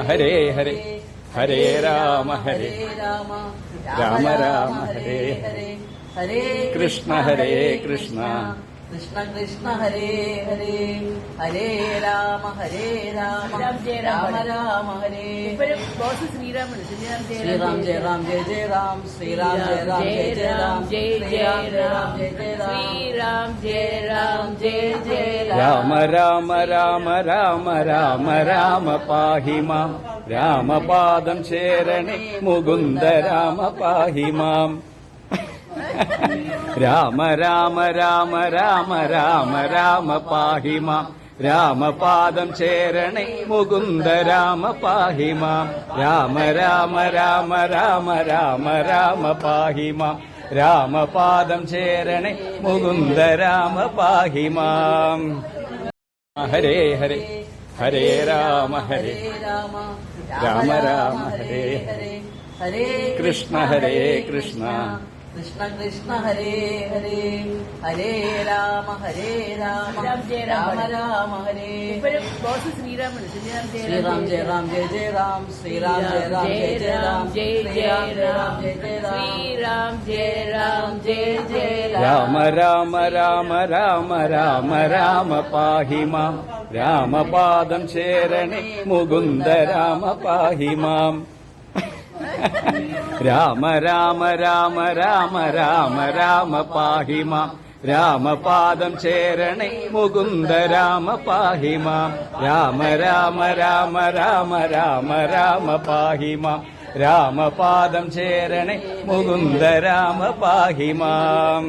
ഹരേ ഹരേ ഹരേ രാമ ഹരേ രാമ രാമ രാമ ഹരേ ഹരേ ഹരേ കൃഷ്ണ ഹരേ കൃഷ്ണ കൃഷ്ണ കൃഷ്ണ ഹരേ ഹരേ ഹരേ രാമ രാമ രാമ ഹരേ ശ്രീരാം ജയ രാം ജയ ജയ രാം ശ്രീരാം ജയ രാം ജയ ജയ രാം ശ്രീരാം ജയ രാം ജയ ജയ രാം ശ്രീരാം ജയ രാം ജയ ജയ രാമ രാമ രാമ രാമ രാമ രാമ പാഹി മാം രാമപാദം ശരണേ മുകുന്ദ രാമ പാഹി മാം രാമ രാമ രാമ രാമ രാമ രാമ പാഹി മാം രാമപാദം ശരണേ മുകുന്ദ രാമ പാഹി മാം രാമ രാമ രാമ രാമ രാമ രാമ പാഹി മാം രാമപാദം ശരണേ മുകുന്ദ രാമ പാഹി മാം ഹരേ ഹരേ ഹരേ രാമ രാമ രാമ ഹരേ ഹരേ കൃഷ്ണ ഹരേ കൃഷ്ണ കൃഷ്ണ കൃഷ്ണ ഹരേ ഹരേ ഹരേ രാമ രാമ രാമ ഹരേ ശ്രീരാം ജയ രാം ജയ ജയ രാം ശ്രീരാം ജയ രാം ജയ ജയ രാം ശ്രീരാം ജയ രാം ജയ ജയ രാം ജയ ജയ രാമ രാമ രാമ രാമ രാമ രാമ പാഹി മാം രാമപാദം ശരണേ മുകുന്ദ രാമ പാഹി മാം രാമ രാമ രാമ രാമ രാമ രാമ പാഹി മാം രാമപാദം ശരണേ മുകുന്ദ രാമ പാഹി മാം രാമ രാമ രാമ രാമ രാമ രാമ പാഹി മാം രാമപാദം ശരണേ മുകുന്ദ രാമ പാഹി മാം